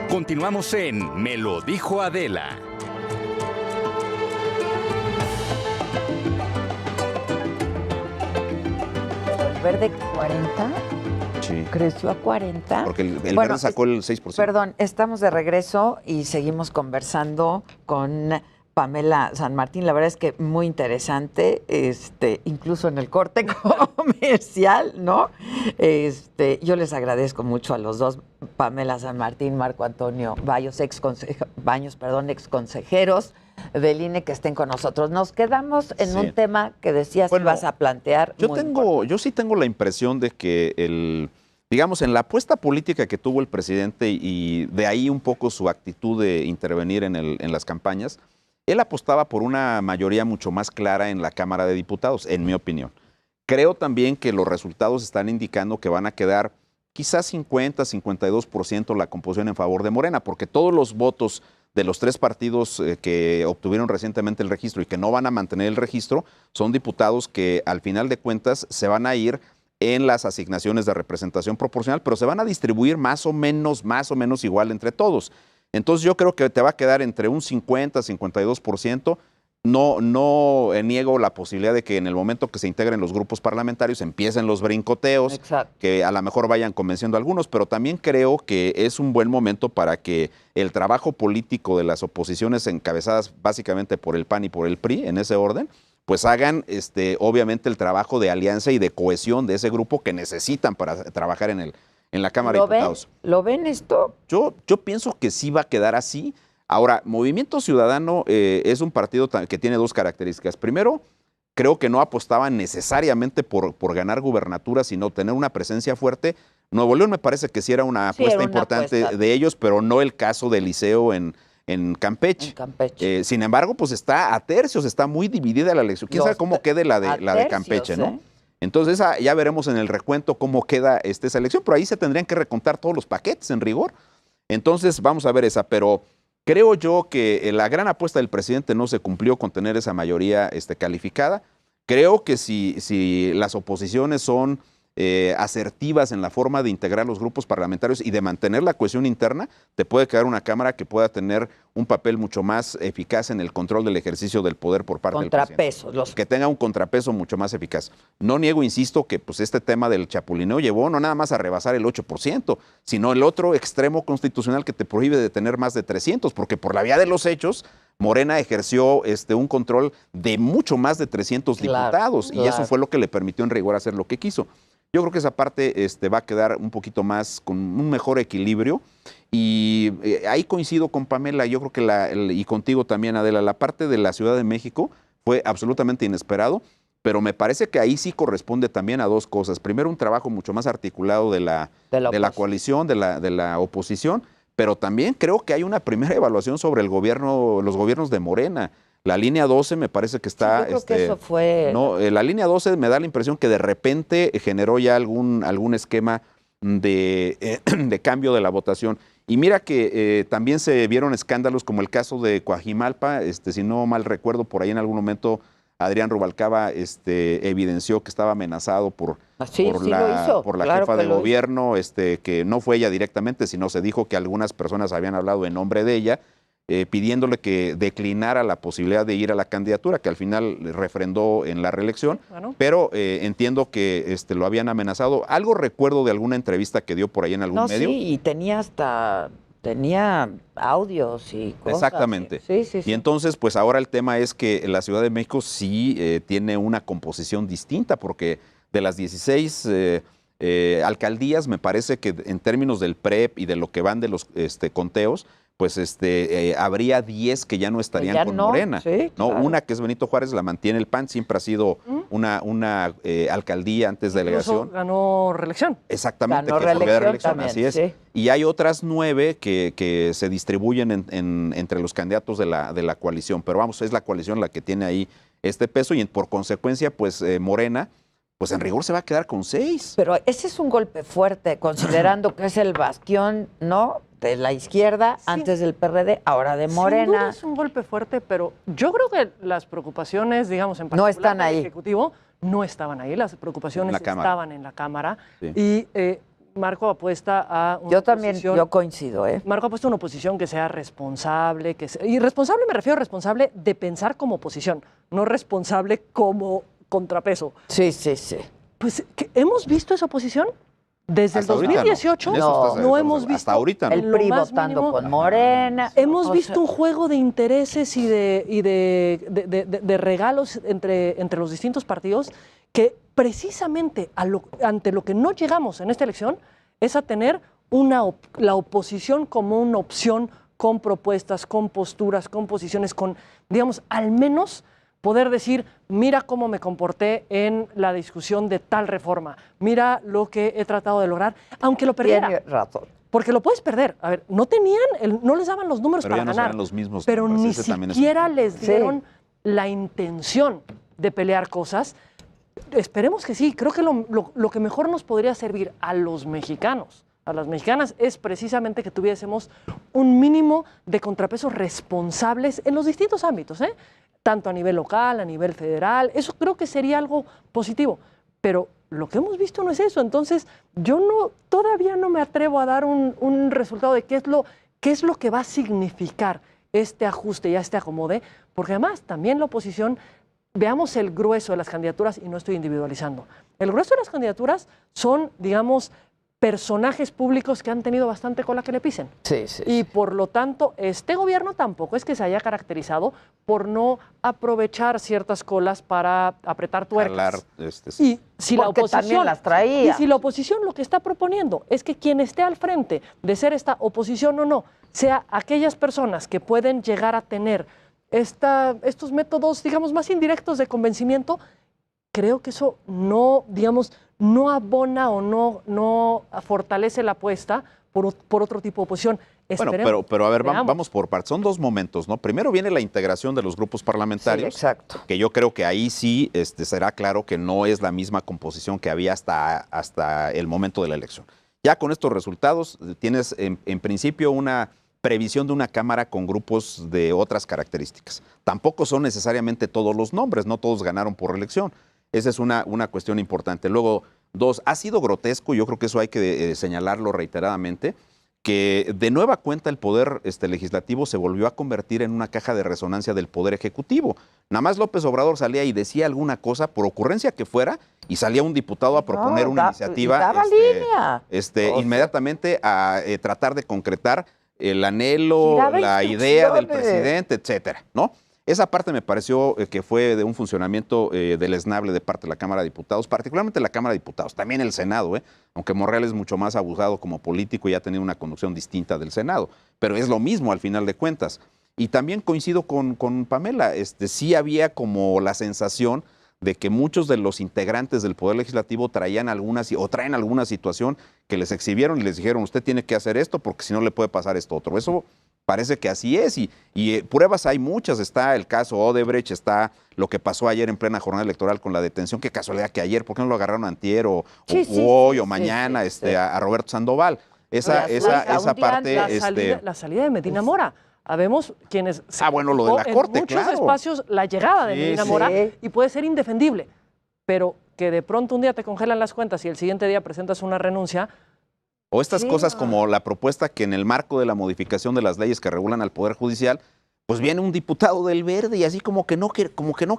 Continuamos en Me lo dijo Adela. ¿El verde 40? Sí. ¿Creció a 40? Porque el verde sacó el 6%. Perdón, estamos de regreso y seguimos conversando con Pamela San Martín. La verdad es que muy interesante, incluso en el corte comercial, ¿no? Yo les agradezco mucho a los dos, Pamela San Martín, Marco Antonio Baños, ex consejeros del INE, que estén con nosotros. Nos quedamos en un tema que decías que vas a plantear. Yo sí tengo la impresión de que digamos, en la apuesta política que tuvo el presidente y de ahí un poco su actitud de intervenir en las campañas, él apostaba por una mayoría mucho más clara en la Cámara de Diputados, en mi opinión. Creo también que los resultados están indicando que van a quedar quizás 50-52% la composición en favor de Morena, porque todos los votos de los tres partidos que obtuvieron recientemente el registro y que no van a mantener el registro son diputados que al final de cuentas se van a ir en las asignaciones de representación proporcional, pero se van a distribuir más o menos igual entre todos. Entonces yo creo que te va a quedar entre un 50-52%. No niego la posibilidad de que en el momento que se integren los grupos parlamentarios empiecen los brincoteos, exacto, que a lo mejor vayan convenciendo a algunos, pero también creo que es un buen momento para que el trabajo político de las oposiciones encabezadas básicamente por el PAN y por el PRI, en ese orden, pues hagan obviamente el trabajo de alianza y de cohesión de ese grupo que necesitan para trabajar en la Cámara de Diputados. ¿Lo ven esto? Yo pienso que sí va a quedar así. Ahora, Movimiento Ciudadano es un partido que tiene dos características. Primero, creo que no apostaban necesariamente por ganar gubernatura, sino tener una presencia fuerte. Nuevo León me parece que sí era una apuesta importante de ellos, pero no el caso de Eliseo en Campeche. Sin embargo, pues está a tercios, está muy dividida la elección. ¿Quién sabe cómo quede la de Campeche, no? Entonces ya veremos en el recuento cómo queda esa elección, pero ahí se tendrían que recontar todos los paquetes en rigor. Entonces vamos a ver esa, pero creo yo que la gran apuesta del presidente no se cumplió con tener esa mayoría calificada. Creo que si las oposiciones son asertivas en la forma de integrar los grupos parlamentarios y de mantener la cohesión interna, te puede quedar una Cámara que pueda tener un papel mucho más eficaz en el control del ejercicio del poder por parte del presidente. Que tenga un contrapeso mucho más eficaz. No niego, insisto, que pues este tema del chapulineo llevó no nada más a rebasar el 8%, sino el otro extremo constitucional que te prohíbe de tener más de 300, porque por la vía de los hechos, Morena ejerció un control de mucho más de 300 diputados, y eso fue lo que le permitió en rigor hacer lo que quiso. Yo creo que esa parte va a quedar un poquito más, con un mejor equilibrio, y ahí coincido con Pamela, yo creo que y contigo también, Adela, la parte de la Ciudad de México fue absolutamente inesperado, pero me parece que ahí sí corresponde también a dos cosas. Primero, un trabajo mucho más articulado de la coalición, de la oposición, pero también creo que hay una primera evaluación sobre los gobiernos de Morena. La línea 12 me parece que está... Sí, yo creo que eso fue... No, la línea 12 me da la impresión que de repente generó ya algún esquema de cambio de la votación. Y mira que también se vieron escándalos como el caso de Coajimalpa, si no mal recuerdo, por ahí en algún momento Adrián Rubalcaba evidenció que estaba amenazado por la jefa de gobierno, que no fue ella directamente, sino se dijo que algunas personas habían hablado en nombre de ella, pidiéndole que declinara la posibilidad de ir a la candidatura, que al final refrendó en la reelección, pero entiendo que lo habían amenazado. Algo recuerdo de alguna entrevista que dio por ahí en algún medio. Sí, y tenía audios y cosas. Exactamente. Sí. Y entonces, pues ahora el tema es que la Ciudad de México sí tiene una composición distinta, porque de las 16 alcaldías, me parece que en términos del PREP y de lo que van de los conteos, pues habría 10 que ya no estarían con Morena. Sí, ¿no? claro. Una que es Benito Juárez la mantiene el PAN, siempre ha sido una alcaldía antes de delegación. Incluso ganó reelección. Exactamente, ganó que fue de reelección, también, así es. Sí. Y hay otras 9 que se distribuyen entre los candidatos de la coalición, pero vamos, es la coalición la que tiene ahí este peso y por consecuencia, pues Morena, pues en rigor se va a quedar con 6. Pero ese es un golpe fuerte, considerando que es el bastión, ¿no?, de la izquierda, antes del PRD, ahora de Morena. Sin duda es un golpe fuerte, pero yo creo que las preocupaciones, digamos, en particular no están ahí. del Ejecutivo, no estaban ahí. Las preocupaciones estaban en la Cámara. Sí. Y Marco apuesta a una Yo también, oposición. yo coincido, ¿eh? Marco ha puesto una oposición que sea responsable, y responsable me refiero a responsable de pensar como oposición, no responsable como contrapeso. Sí, sí, sí. Pues, ¿hemos visto esa oposición? Desde Hasta el ahorita 2018 En eso no, estás- no hemos visto Hasta ahorita no. El lo PRI más votando mínimo. con Morena. Hemos O visto sea, un juego de intereses y de regalos entre los distintos partidos que precisamente ante lo que no llegamos en esta elección es a tener la oposición como una opción con propuestas, con posturas, con posiciones, con, digamos, al menos poder decir, mira cómo me comporté en la discusión de tal reforma, mira lo que he tratado de lograr, aunque lo perdiera. tiene razón. Porque lo puedes perder. A ver, no les daban los números Pero para ya no ganar. serán los mismos pero nombres, ni ese también es siquiera un- les dieron la intención de pelear cosas. Esperemos que sí. Creo que lo que mejor nos podría servir a los mexicanos, a las mexicanas, es precisamente que tuviésemos un mínimo de contrapesos responsables en los distintos ámbitos, ¿eh? Tanto a nivel local, a nivel federal. Eso creo que sería algo positivo. Pero lo que hemos visto no es eso. Entonces, yo todavía no me atrevo a dar un resultado de qué es lo que va a significar este ajuste y este acomode, porque además también la oposición, veamos el grueso de las candidaturas, y no estoy individualizando. El grueso de las candidaturas son, digamos, personajes públicos que han tenido bastante cola que le pisen. Sí, sí. Y por lo tanto, este gobierno tampoco es que se haya caracterizado por no aprovechar ciertas colas para apretar tuercas. Jalar, Y si la Porque oposición también las traía. Y si la oposición lo que está proponiendo es que quien esté al frente de ser esta oposición o no, sea aquellas personas que pueden llegar a tener estos métodos, digamos, más indirectos de convencimiento, creo que eso no, digamos, no abona o no fortalece la apuesta por otro tipo de oposición. Bueno, Esperemos, pero a ver, veamos. vamos por partes. Son dos momentos, ¿no? Primero viene la integración de los grupos Sí, parlamentarios. exacto. Que yo creo que ahí sí será claro que no es la misma composición que había hasta el momento de la elección. Ya con estos resultados tienes en principio una previsión de una Cámara con grupos de otras características. Tampoco son necesariamente todos los nombres, no todos ganaron por elección. Esa es una cuestión importante. Luego, dos, ha sido grotesco, yo creo que eso hay que señalarlo reiteradamente, que de nueva cuenta el poder legislativo se volvió a convertir en una caja de resonancia del poder ejecutivo. Nada más López Obrador salía y decía alguna cosa, por ocurrencia que fuera, y salía un diputado a proponer una iniciativa daba línea. inmediatamente a tratar de concretar el anhelo, Y daba la idea del instrucciones. presidente, etcétera, ¿no? Esa parte me pareció que fue de un funcionamiento deleznable de parte de la Cámara de Diputados, particularmente la Cámara de Diputados, también el Senado, aunque Monreal es mucho más abusado como político y ha tenido una conducción distinta del Senado, pero es lo mismo al final de cuentas. Y también coincido con Pamela, sí había como la sensación de que muchos de los integrantes del Poder Legislativo traen alguna situación que les exhibieron y les dijeron, usted tiene que hacer esto porque si no le puede pasar esto otro. Eso parece que así es y pruebas hay muchas. Está el caso Odebrecht, está lo que pasó ayer en plena jornada electoral con la detención. Qué casualidad que ayer, ¿por qué no lo agarraron antier o hoy o mañana a Roberto Sandoval? Esa parte... La salida de Medina Mora. Habemos quienes... bueno, lo de la Corte, en muchos claro. espacios la llegada de Sí, Medina sí. Mora y puede ser indefendible, pero que de pronto un día te congelan las cuentas y el siguiente día presentas una renuncia. O estas Sí. cosas como la propuesta que en el marco de la modificación de las leyes que regulan al Poder Judicial, pues viene un diputado del Verde y así como que no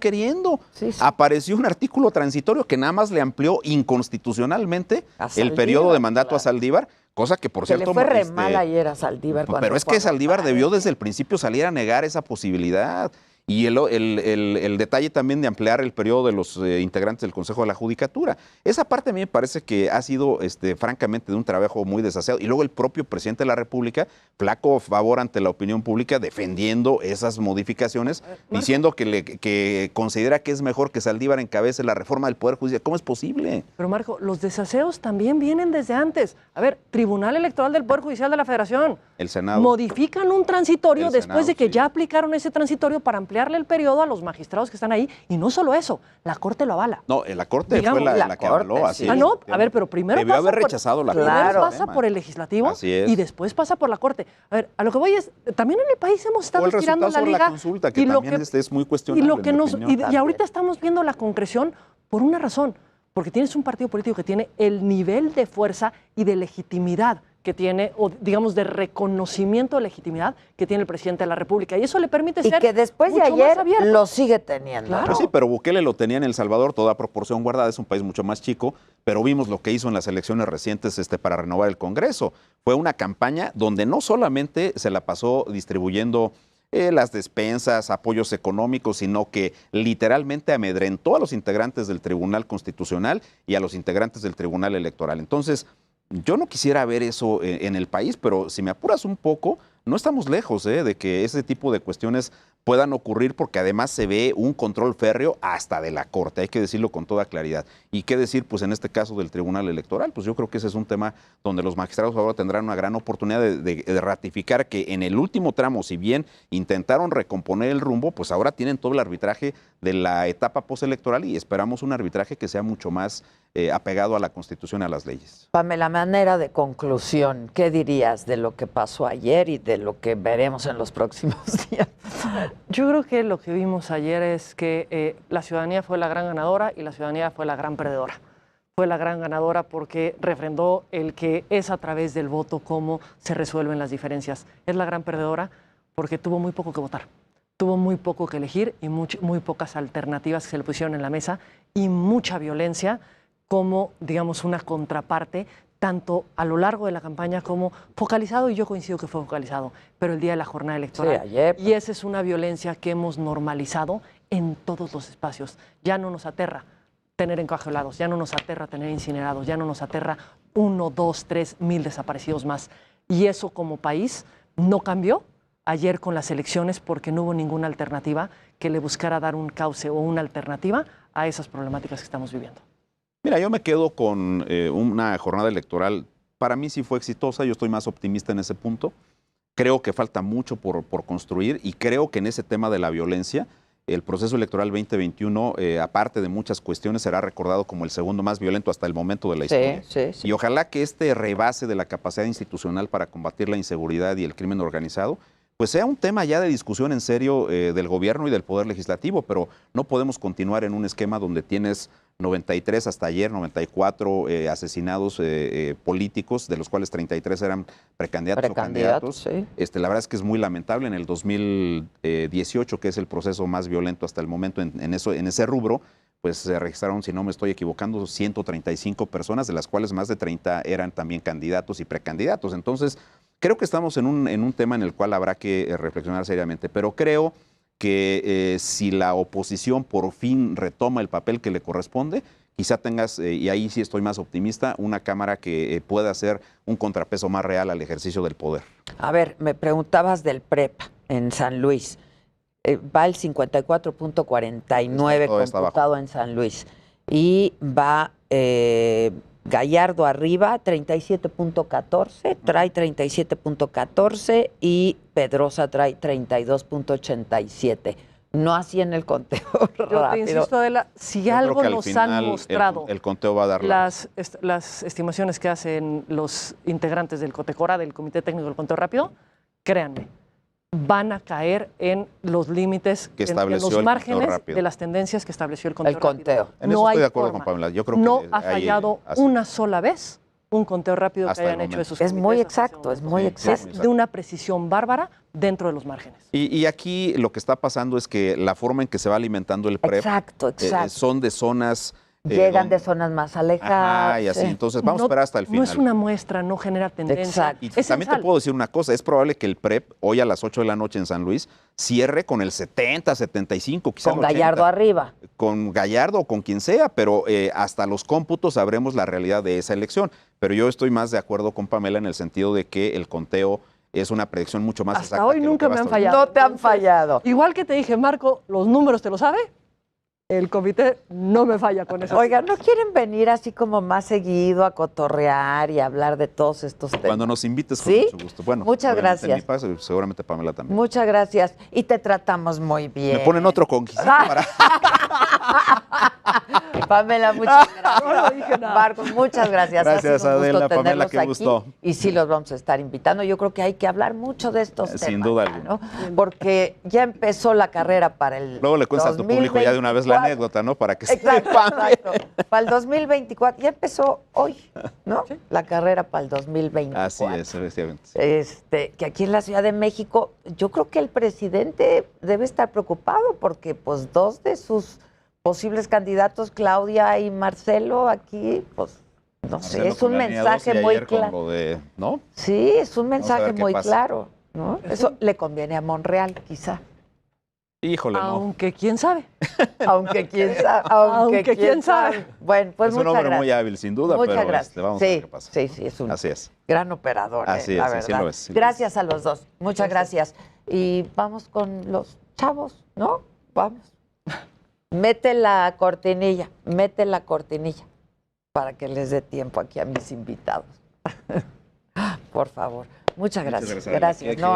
queriendo. Sí, sí. Apareció un artículo transitorio que nada más le amplió inconstitucionalmente A el Saldívar, periodo de mandato claro. a Saldívar, cosa que por Que cierto... le fue re mal ayer a Saldívar. pero cuando es fue que a Saldívar votar, debió desde el principio salir a negar esa posibilidad. Y el detalle también de ampliar el periodo de los integrantes del Consejo de la Judicatura. Esa parte a mí me parece que ha sido, francamente, de un trabajo muy desaseado. Y luego el propio presidente de la República, flaco favor ante la opinión pública, defendiendo esas modificaciones, diciendo que considera que es mejor que Saldívar encabece la reforma del Poder Judicial. ¿Cómo es posible? Pero Marco, los desaseos también vienen desde antes. A ver, Tribunal Electoral del Poder Judicial de la Federación. El Senado. Modifican un transitorio El después Senado, de que sí. ya aplicaron ese transitorio para ampliarle el periodo a los magistrados que están ahí. Y no solo eso, la Corte lo avala. No, la Corte Digamos, fue la la que Corte, avaló. Así sí. Ah, es. no, a ver, pero primero Debió pasa haber por- rechazado la primero Claro. pasa por el legislativo Así es. y después pasa por la Corte. A ver, a lo que voy es, también en el país hemos estado O el estirando resultado la sobre liga. la consulta, que y lo también es muy y cuestionable. lo que en mi nos opinión. y ahorita estamos viendo la concreción por una razón, porque tienes un partido político que tiene el nivel de fuerza y de legitimidad que tiene, o digamos de reconocimiento de legitimidad que tiene el presidente de la República. Y eso le permite Y ser que después de mucho más ayer abierto. lo sigue teniendo. Claro. Pues sí, pero Bukele lo tenía en El Salvador, toda proporción guardada, es un país mucho más chico, pero vimos lo que hizo en las elecciones recientes para renovar el Congreso. Fue una campaña donde no solamente se la pasó distribuyendo las despensas, apoyos económicos, sino que literalmente amedrentó a los integrantes del Tribunal Constitucional y a los integrantes del Tribunal Electoral. Entonces, yo no quisiera ver eso en el país, pero si me apuras un poco, no estamos lejos de que ese tipo de cuestiones puedan ocurrir, porque además se ve un control férreo hasta de la Corte, hay que decirlo con toda claridad. Y qué decir, pues en este caso del Tribunal Electoral, pues yo creo que ese es un tema donde los magistrados ahora tendrán una gran oportunidad de ratificar que en el último tramo, si bien intentaron recomponer el rumbo, pues ahora tienen todo el arbitraje de la etapa postelectoral y esperamos un arbitraje que sea mucho más apegado a la Constitución y a las leyes. Pamela, manera de conclusión, ¿qué dirías de lo que pasó ayer y de lo que veremos en los próximos días? Yo creo que lo que vimos ayer es que la ciudadanía fue la gran ganadora y la ciudadanía fue la gran perdedora. Fue la gran ganadora porque refrendó el que es a través del voto cómo se resuelven las diferencias. Es la gran perdedora porque tuvo muy poco que votar, tuvo muy poco que elegir y muy pocas alternativas que se le pusieron en la mesa y mucha violencia como, digamos, una contraparte, tanto a lo largo de la campaña como focalizado, y yo coincido que fue focalizado, pero el día de la jornada electoral. Sí, ayer. Y esa es una violencia que hemos normalizado en todos los espacios. Ya no nos aterra tener encarcelados, ya no nos aterra tener incinerados, ya no nos aterra 1, 2, 3 mil desaparecidos más. Y eso como país no cambió ayer con las elecciones porque no hubo ninguna alternativa que le buscara dar un cauce o una alternativa a esas problemáticas que estamos viviendo. Mira, yo me quedo con una jornada electoral, para mí sí fue exitosa, yo estoy más optimista en ese punto. Creo que falta mucho por construir y creo que en ese tema de la violencia, el proceso electoral 2021, aparte de muchas cuestiones, será recordado como el segundo más violento hasta el momento de la historia. Sí. Y ojalá que este rebase de la capacidad institucional para combatir la inseguridad y el crimen organizado, pues sea un tema ya de discusión en serio del gobierno y del Poder Legislativo, pero no podemos continuar en un esquema donde tienes 93 hasta ayer, 94 asesinados políticos, de los cuales 33 eran precandidatos o candidatos. Sí. La verdad es que es muy lamentable. En el 2018, que es el proceso más violento hasta el momento en ese rubro, pues se registraron, si no me estoy equivocando, 135 personas, de las cuales más de 30 eran también candidatos y precandidatos. Entonces, creo que estamos en un tema en el cual habrá que reflexionar seriamente, pero creo que si la oposición por fin retoma el papel que le corresponde, quizá tengas, y ahí sí estoy más optimista, una Cámara que pueda hacer un contrapeso más real al ejercicio del poder. A ver, me preguntabas del PREP en San Luis. Va el 54.49 computado en San Luis. Y va Gallardo arriba, 37.14, trae 37.14 y Pedrosa trae 32.87. No así en el conteo rápido. Yo te insisto, Adela, si algo nos han mostrado el conteo va a dar las estimaciones que hacen los integrantes del COTECORA, del Comité Técnico del Conteo Rápido, créanme, van a caer en los límites, que en los márgenes de las tendencias que estableció el conteo. En eso estoy de acuerdo con Pamela. Yo creo no que ha fallado una sola vez un conteo rápido que hayan hecho esos comités. Es muy exacto, Es de una precisión bárbara dentro de los márgenes. Y aquí lo que está pasando es que la forma en que se va alimentando el PREP son de zonas... Llegan de zonas más alejadas. Y así, entonces vamos a esperar hasta el final. No es una muestra, no genera tendencia. Y también te puedo decir una cosa, es probable que el PREP hoy a las 8 de la noche en San Luis cierre con el 70, 75, quizá con Gallardo arriba. Con Gallardo o con quien sea, pero hasta los cómputos sabremos la realidad de esa elección. Pero yo estoy más de acuerdo con Pamela en el sentido de que el conteo es una predicción mucho más exacta. Hasta hoy nunca me han fallado. No te han fallado. Igual que te dije, Marco, los números te lo sabe. El comité no me falla con eso. Oiga, ¿no quieren venir así como más seguido a cotorrear y hablar de todos estos temas? Cuando nos invites, con mucho gusto. Bueno, muchas gracias. En mi paso, seguramente Pamela también. Muchas gracias. Y te tratamos muy bien. Me ponen otro conquista para... Pamela, muchas gracias. No, no dije nada. Marcos, muchas gracias. Gracias, Ha sido un gusto Adela, Pamela, tenerlos qué aquí. gusto. Y sí los vamos a estar invitando. Yo creo que hay que hablar mucho de estos temas. Sin duda ya, alguna. ¿no? Porque ya empezó la carrera para el Luego le cuentas a tu público ya de una vez la 2024. anécdota, ¿no? Para que Exacto, sepan. exacto. Para el 2024. Ya empezó hoy, ¿no? La carrera para el 2024. Así es, efectivamente. Que aquí en la Ciudad de México, yo creo que el presidente debe estar preocupado porque pues dos de sus posibles candidatos, Claudia y Marcelo, aquí, pues, no sé, Marcelo es un con la línea mensaje 2 y muy ayer con claro. lo de, ¿no? Sí, es un Vamos a mensaje ver qué muy pasa. claro, ¿no? Eso le conviene a Monreal, quizá. Híjole, no. Aunque quién sabe. Aunque quién sabe. Aunque quién sabe. Bueno, pues Es un muchas hombre gracias. muy hábil, sin duda, Muchas pero gracias. vamos a ver qué pasa. Sí, es un Así es. gran operador, Así la es, verdad. sí lo es, sí lo Gracias a los dos. Muchas gracias. Y vamos con los chavos, ¿no? Vamos. Mete la cortinilla para que les dé tiempo aquí a mis invitados. Por favor. Muchas gracias. gracias. Gracias. No,